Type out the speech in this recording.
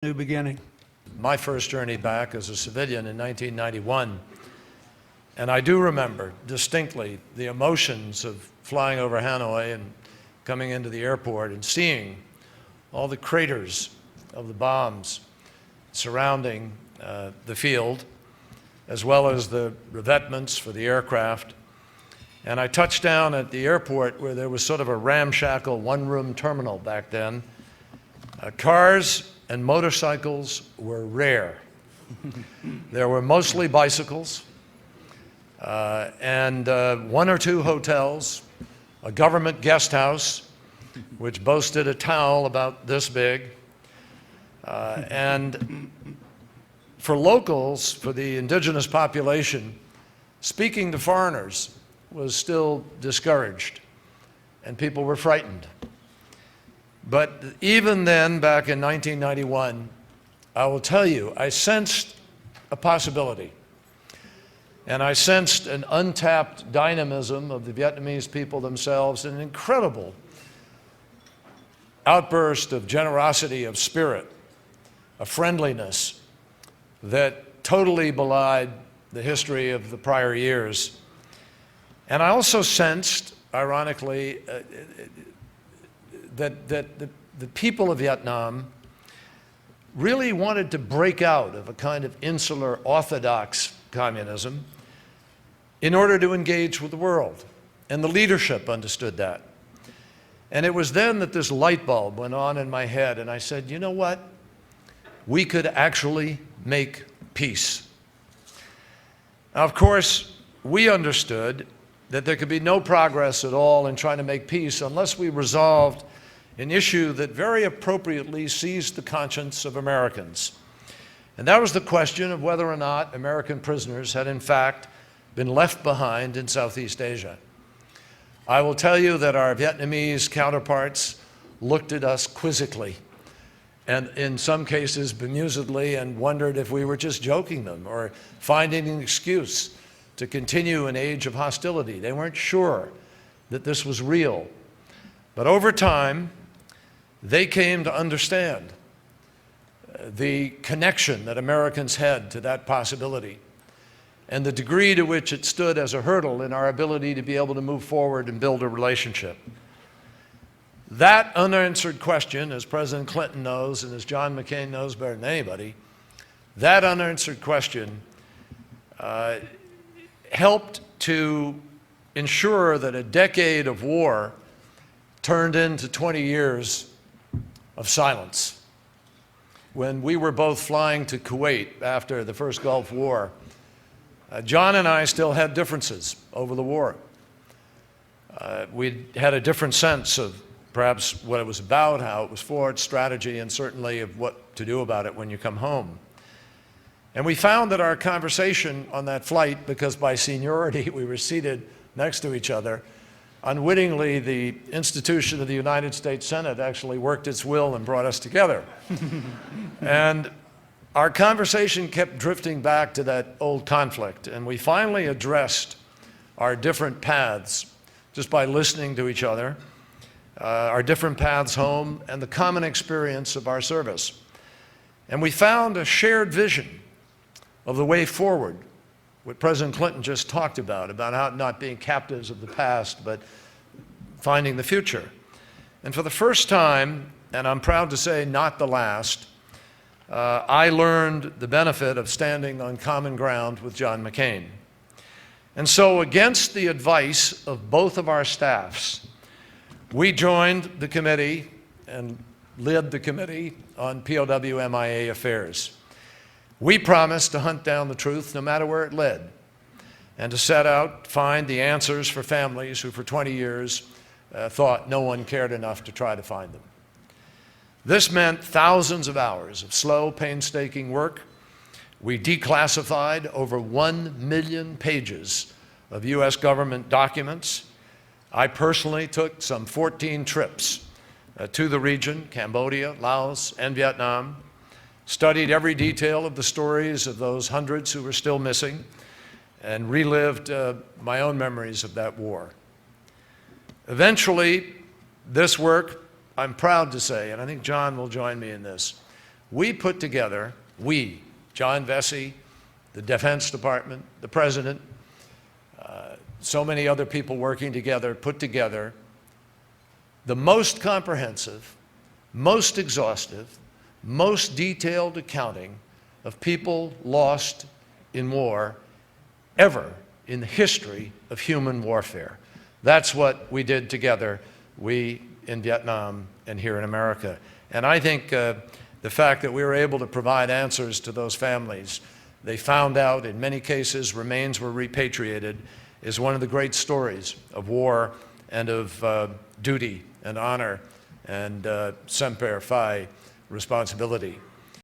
New beginning. My first journey back as a civilian in 1991, and I do remember distinctly the emotions of flying over Hanoi and coming into the airport and seeing all the craters of the bombs surrounding the field, as well as the revetments for the aircraft. And I touched down at the airport where there was sort of a ramshackle one-room terminal back then. Cars and motorcycles were rare. There were mostly bicycles and one or two hotels, a government guest house, which boasted a towel about this big. And for locals, for the indigenous population, speaking to foreigners was still discouraged, and people were frightened. But even then, back in 1991, I will tell you, I sensed a possibility. And I sensed an untapped dynamism of the Vietnamese people themselves, an incredible outburst of generosity of spirit, a friendliness that totally belied the history of the prior years. And I also sensed, ironically, that the people of Vietnam really wanted to break out of a kind of insular orthodox communism in order to engage with the world. And the leadership understood that. And it was then that this light bulb went on in my head, and I said, you know what? We could actually make peace. Now, of course, we understood that there could be no progress at all in trying to make peace unless we resolved an issue that very appropriately seized the conscience of Americans. And that was the question of whether or not American prisoners had in fact been left behind in Southeast Asia. I will tell you that our Vietnamese counterparts looked at us quizzically, and in some cases bemusedly, and wondered if we were just joking them or finding an excuse to continue an age of hostility. They weren't sure that this was real. But over time, they came to understand the connection that Americans had to that possibility and the degree to which it stood as a hurdle in our ability to be able to move forward and build a relationship. That unanswered question, as President Clinton knows and as John McCain knows better than anybody, that unanswered question helped to ensure that a decade of war turned into 20 years of silence. When we were both flying to Kuwait after the first Gulf War, John and I still had differences over the war. We had a different sense of perhaps what it was about, how it was for, its strategy, and certainly of what to do about it when you come home. And we found that our conversation on that flight, because by seniority we were seated next to each other, unwittingly the institution of the United States Senate actually worked its will and brought us together. And our conversation kept drifting back to that old conflict, and we finally addressed our different paths just by listening to each other, our different paths home, and the common experience of our service. And we found a shared vision of the way forward, what President Clinton just talked about how not being captives of the past, but finding the future. And for the first time, and I'm proud to say not the last, I learned the benefit of standing on common ground with John McCain. And so, against the advice of both of our staffs, we joined the committee and led the committee on POW/MIA affairs. We promised to hunt down the truth no matter where it led, and to set out, find the answers for families who for 20 years thought no one cared enough to try to find them. This meant thousands of hours of slow, painstaking work. We declassified over 1 million pages of US government documents. I personally took some 14 trips to the region, Cambodia, Laos, and Vietnam, studied every detail of the stories of those hundreds who were still missing, and relived my own memories of that war. Eventually, this work, I'm proud to say, and I think John will join me in this, we put together, John Vesey, the Defense Department, the President, so many other people working together, put together the most comprehensive, most exhaustive, most detailed accounting of people lost in war ever in the history of human warfare. That's what we did together, we in Vietnam and here in America. And I think the fact that we were able to provide answers to those families, they found out, in many cases, remains were repatriated, is one of the great stories of war and of duty and honor and semper fi responsibility.